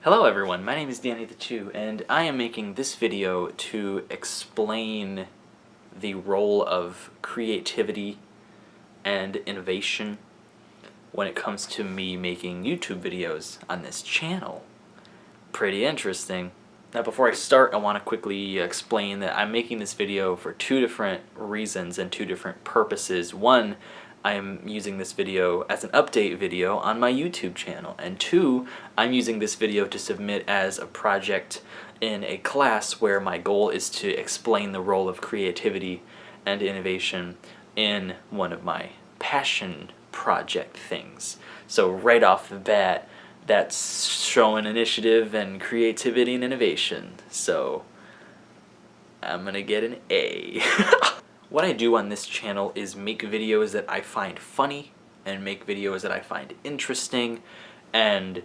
Hello everyone, my name is Dannythetwo, and I am making this video to explain the role of creativity and innovation when it comes to me making YouTube videos on this channel. Pretty interesting. Now before I start, I want to quickly explain that I'm making this video for two different reasons and two different purposes. One, I am using this video as an update video on my YouTube channel, and two, I'm using this video to submit as a project in a class where my goal is to explain the role of creativity and innovation in one of my passion project things. So right off the bat, that's showing initiative and creativity and innovation, so I'm gonna get an A. What I do on this channel is make videos that I find funny and make videos that I find interesting, and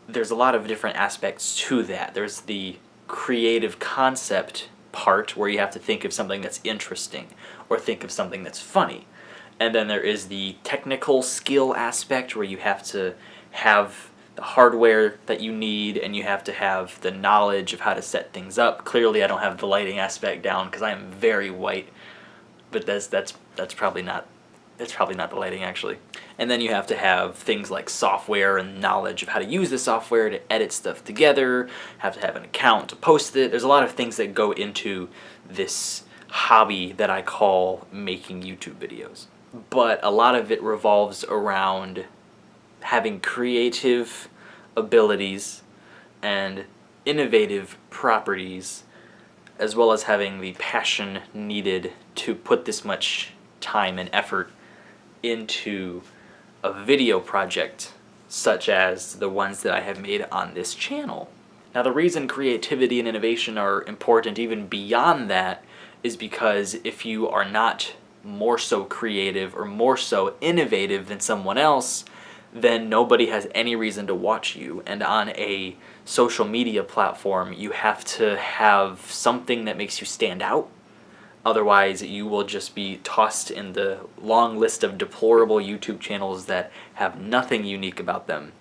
there's a lot of different aspects to that. There's the creative concept part where you have to think of something that's interesting or think of something that's funny. And then there is the technical skill aspect where you have to have the hardware that you need and you have to have the knowledge of how to set things up. Clearly I don't have the lighting aspect down because I am very white. But that's probably not the lighting actually. And then you have to have things like software and knowledge of how to use the software to edit stuff together, have to have an account to post it. There's a lot of things that go into this hobby that I call making YouTube videos. But a lot of it revolves around having creative abilities and innovative properties, as well as having the passion needed to put this much time and effort into a video project such as the ones that I have made on this channel. Now the reason creativity and innovation are important even beyond that is because if you are not more so creative or more so innovative than someone else, then nobody has any reason to watch you. And on a social media platform, you have to have something that makes you stand out. Otherwise, you will just be tossed in the long list of deplorable YouTube channels that have nothing unique about them.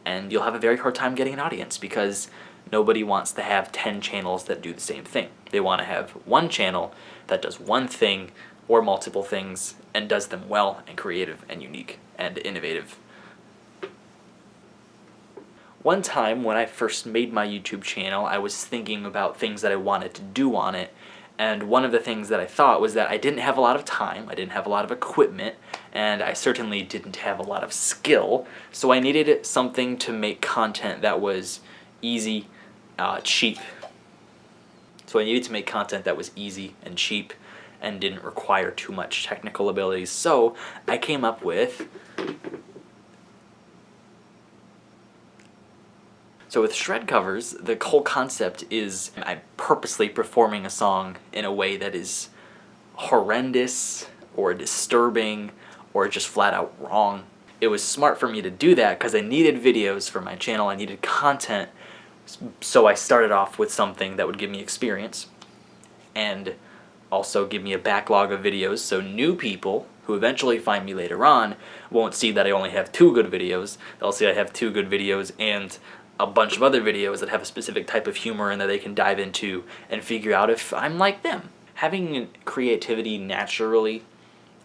And you'll have a very hard time getting an audience because nobody wants to have 10 channels that do the same thing. They want to have one channel that does one thing or multiple things and does them well and creative and unique and innovative. One time when I first made my YouTube channel, I was thinking about things that I wanted to do on it, and one of the things that I thought was that I didn't have a lot of time, I didn't have a lot of equipment, and I certainly didn't have a lot of skill, so I needed something to make content that was easy, cheap. So I needed to make content that was easy and cheap and didn't require too much technical abilities, so I came up with So with shred covers, the whole concept is I'm purposely performing a song in a way that is horrendous or disturbing or just flat out wrong. It was smart for me to do that because I needed videos for my channel, I needed content, so I started off with something that would give me experience and also give me a backlog of videos so new people who eventually find me later on won't see that I only have 2 good videos. They'll see I have 2 good videos and a bunch of other videos that have a specific type of humor and that they can dive into and figure out if I'm like them. Having creativity naturally,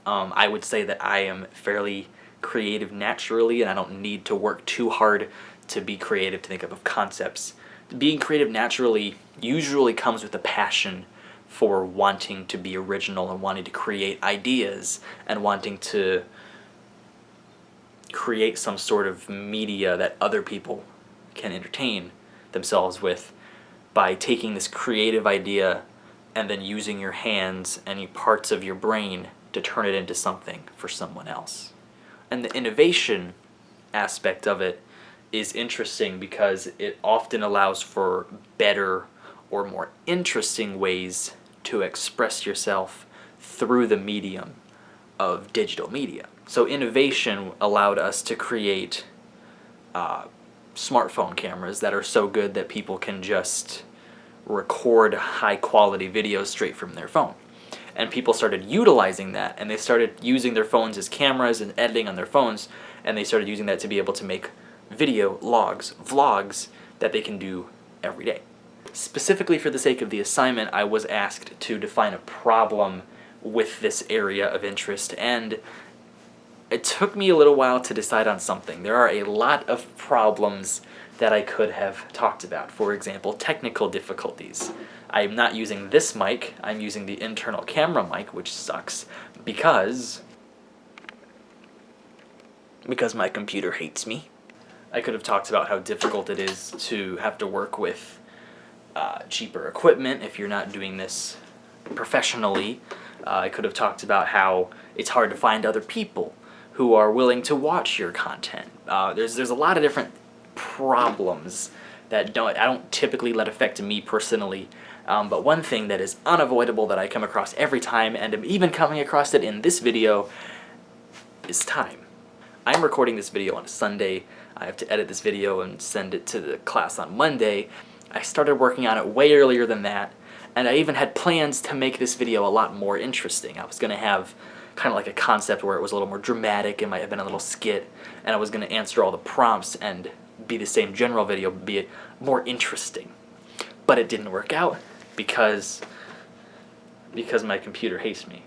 I would say that I am fairly creative naturally and I don't need to work too hard to be creative, to think of concepts. Being creative naturally usually comes with a passion for wanting to be original and wanting to create ideas and wanting to create some sort of media that other people can entertain themselves with by taking this creative idea and then using your hands and parts of your brain to turn it into something for someone else. And the innovation aspect of it is interesting because it often allows for better or more interesting ways to express yourself through the medium of digital media. So innovation allowed us to create smartphone cameras that are so good that people can just record high quality videos straight from their phone. And people started utilizing that, and they started using their phones as cameras and editing on their phones, and they started using that to be able to make video logs, vlogs, that they can do every day. Specifically for the sake of the assignment, I was asked to define a problem with this area of interest, and it took me a little while to decide on something. There are a lot of problems that I could have talked about. For example, technical difficulties. I'm not using this mic, I'm using the internal camera mic, which sucks, because my computer hates me. I could have talked about how difficult it is to have to work with cheaper equipment if you're not doing this professionally. I could have talked about how it's hard to find other people who are willing to watch your content. There's a lot of different problems that I don't typically let affect me personally, but one thing that is unavoidable that I come across every time, and I'm even coming across it in this video, is time. I'm recording this video on a Sunday. I have to edit this video and send it to the class on Monday. I started working on it way earlier than that, and I even had plans to make this video a lot more interesting. I was going to have kind of like a concept where it was a little more dramatic, it might have been a little skit, and I was going to answer all the prompts and be the same general video, be it more interesting. But it didn't work out because my computer hates me.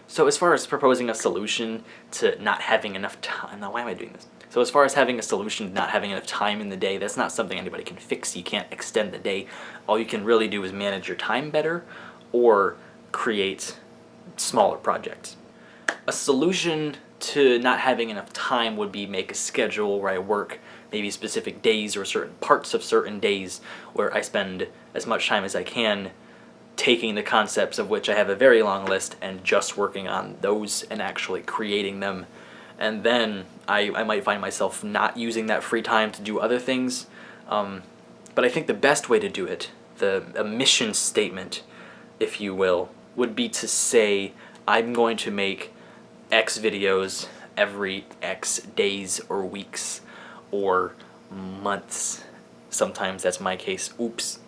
So as far as proposing a solution to not having enough time, now why am I doing this? So as far as having a solution to not having enough time in the day, that's not something anybody can fix. You can't extend the day. All you can really do is manage your time better or create smaller projects. A solution to not having enough time would be make a schedule where I work maybe specific days or certain parts of certain days where I spend as much time as I can taking the concepts of which I have a very long list and just working on those and actually creating them. And then I might find myself not using that free time to do other things. But I think the best way to do it, a mission statement, if you will, would be to say, I'm going to make X videos every X days or weeks or months. Sometimes that's my case. Oops.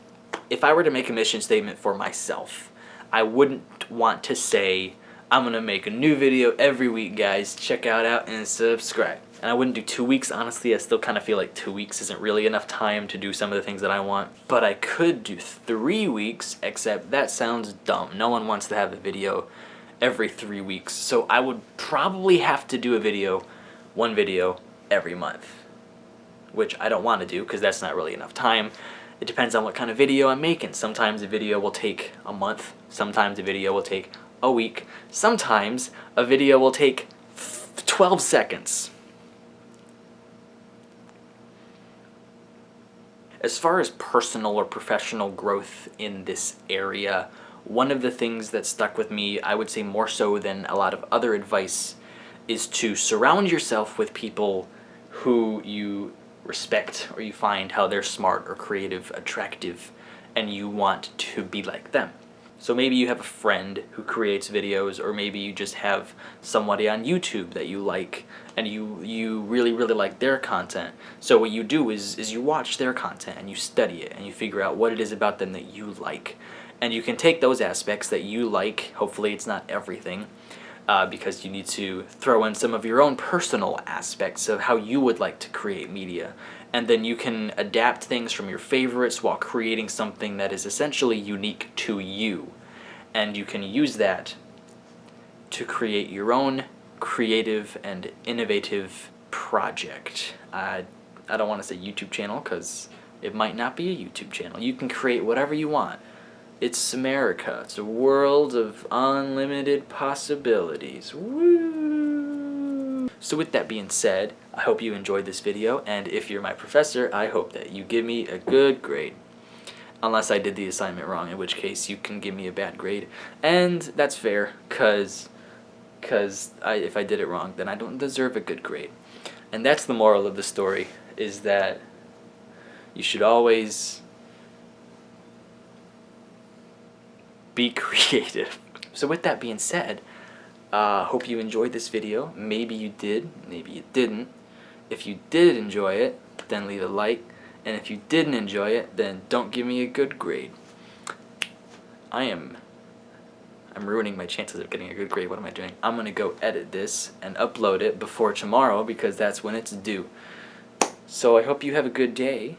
If I were to make a mission statement for myself, I wouldn't want to say, I'm going to make a new video every week, guys. Check out and subscribe. And I wouldn't do 2 weeks, honestly. I still kind of feel like 2 weeks isn't really enough time to do some of the things that I want. But I could do 3 weeks, except that sounds dumb. No one wants to have a video every 3 weeks. So I would probably have to do one video every month, which I don't want to do because that's not really enough time. It depends on what kind of video I'm making. Sometimes a video will take a month. Sometimes a video will take a week. Sometimes a video will take 12 seconds. As far as personal or professional growth in this area, one of the things that stuck with me, I would say more so than a lot of other advice, is to surround yourself with people who you respect or you find how they're smart or creative, attractive, and you want to be like them. So maybe you have a friend who creates videos, or maybe you just have somebody on YouTube that you like and you really like their content. So what you do is you watch their content and you study it and you figure out what it is about them that you like. And you can take those aspects that you like, hopefully it's not everything, because you need to throw in some of your own personal aspects of how you would like to create media. And then you can adapt things from your favorites while creating something that is essentially unique to you. And you can use that to create your own creative and innovative project. I don't want to say YouTube channel because it might not be a YouTube channel. You can create whatever you want. It's America. It's a world of unlimited possibilities. Woo! So with that being said, I hope you enjoyed this video, and if you're my professor, I hope that you give me a good grade. Unless I did the assignment wrong, in which case you can give me a bad grade. And that's fair, because if I did it wrong, then I don't deserve a good grade. And that's the moral of the story, is that you should always be creative. So with that being said, hope you enjoyed this video. Maybe you did, maybe you didn't. If you did enjoy it, then leave a like. And if you didn't enjoy it, then don't give me a good grade. I'm ruining my chances of getting a good grade. What am I doing? I'm gonna go edit this and upload it before tomorrow because that's when it's due. So I hope you have a good day,